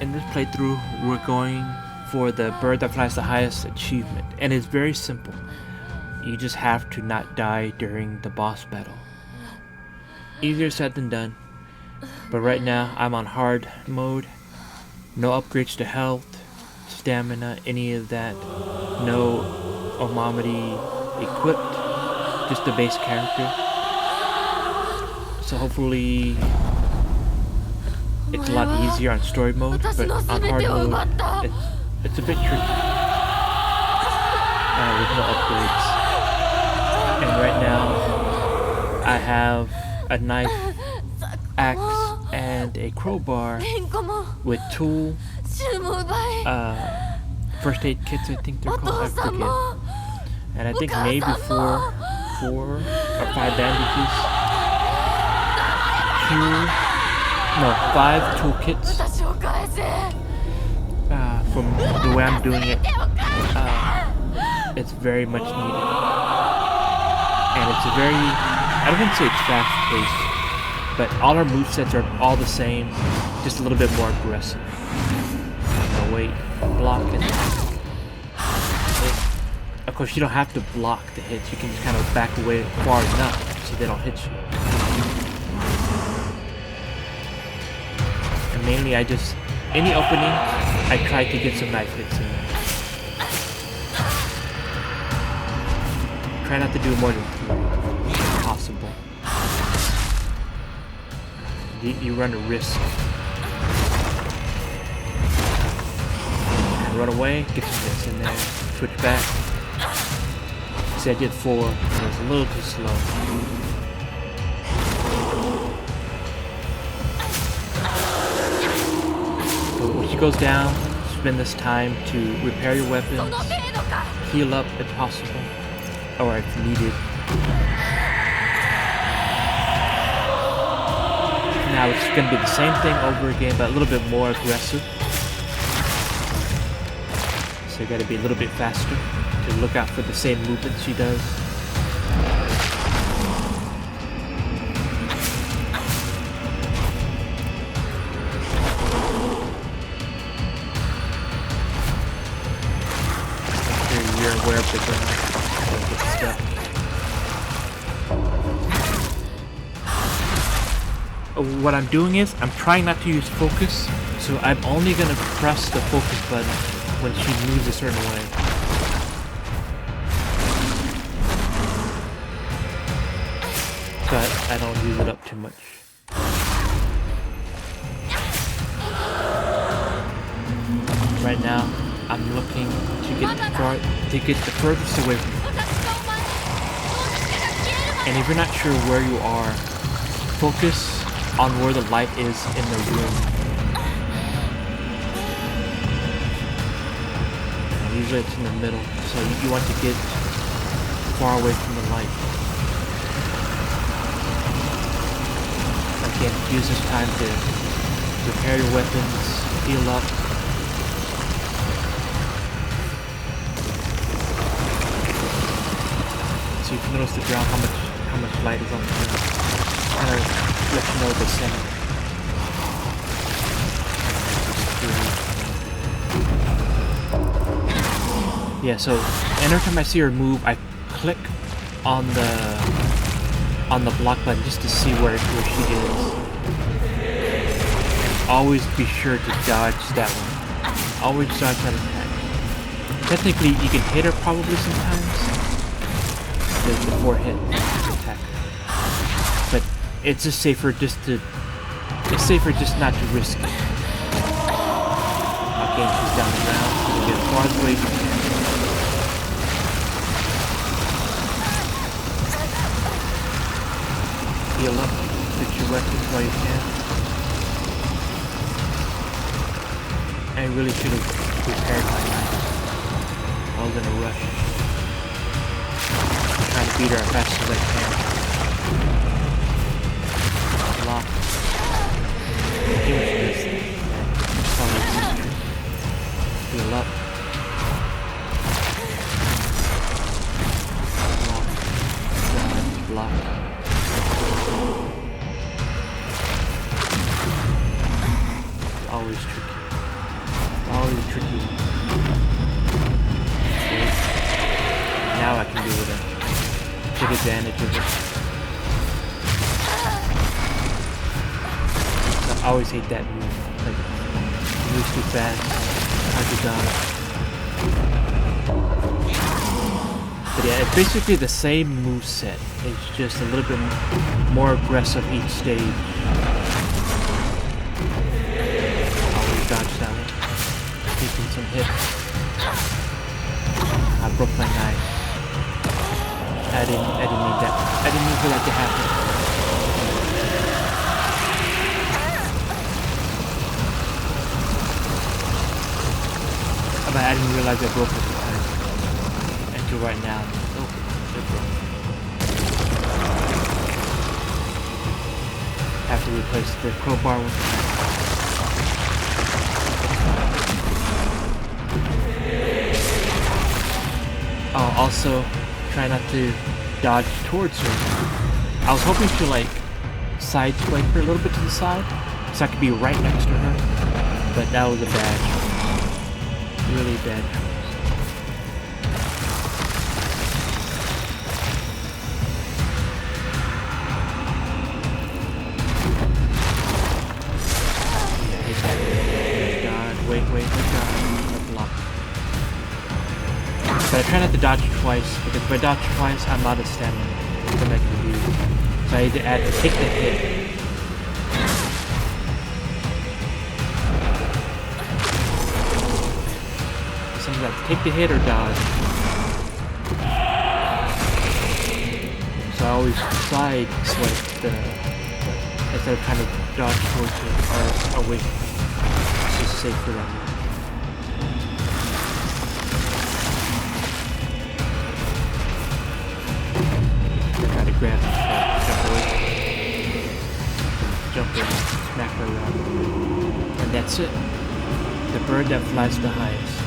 In this playthrough, we're going for the bird that flies the highest achievement, and it's very simple. You just have to not die during the boss battle. Easier said than done, but right now I'm on hard mode. No upgrades to health, stamina, any of that. No Omamori equipped, just the base character. So hopefully it's a lot easier on story mode, but on hard mode it's a bit tricky with no upgrades. And right now I have a knife, axe, and a crowbar with tool, first aid kits I think they're called, I forget. And I think maybe 4 or 5 bandages. 5 toolkits. From the way I'm doing it, it's very much needed. And it's a very, I wouldn't say it's fast paced, but all our movesets are all the same, just a little bit more aggressive. No, wait, block and of course you don't have to block the hits, you can just kind of back away far enough so they don't hit you. And mainly any opening, I try to get some knife hits in there. Try not to do more than 3 if possible. You run a risk. And run away, get some hits in there, switch back. See, I did 4, it was a little too slow. So when she goes down, spend this time to repair your weapons, heal up if possible, or if needed. Now it's going to be the same thing over again, but a little bit more aggressive. So you got to be a little bit faster to look out for the same movement she does. Make sure you're aware of the stuff. What I'm doing is, I'm trying not to use focus, so I'm only going to press the focus button when she moves a certain way. But I don't use it up too much. Right now, I'm looking to get the furthest away from her. And if you're not sure where you are, focus on where the light is in the room. Usually it's in the middle, so you want to get far away from the light. Again, use this time to repair your weapons, heal up. So you can notice the ground, how much light is on the ground. Kind of let you know the center. Yeah, so every time I see her move, I click on the block button just to see where she is. And always be sure to dodge that one. Always dodge that attack. Technically, you can hit her probably sometimes. The 4 hit attack. But it's just safer just not to risk it. Okay, she's down the ground, so we get far away from here. Heal up, fix your weapons while you can. I really should have prepared my knife. I was in a rush. I'm trying to beat her as fast as I can. Lock. Heal this. Heal up. Lock. Block. Always tricky. really tricky one. Okay. Now I can do it. Take advantage of it. I always hate that move. Like, it moves too fast. Hard to dodge. But yeah, it's basically the same move set. It's just a little bit more aggressive each stage. Always dodge that one. Taking some hits. I broke my knife. I didn't mean for that to happen. But I didn't realize I broke it at the time. Until right now. Oh, it broke. Have to replace the crowbar with the knife. Oh, also, try not to dodge towards her. I was hoping to like side swipe her a little bit to the side, so I could be right next to her. But that was a bad choice. Really bad choice. Yeah, hit that. God, wait, God. Block. But I try not to dodge twice, because if I dodge twice, I'm out of stamina. Then I can use. So I need to take the hit. Sometimes I have to take the hit or dodge. So I always side swipe instead of trying to dodge towards it or away. It's just safer that way. Grab it, jump in, smack her around, and that's it. The bird that flies the highest.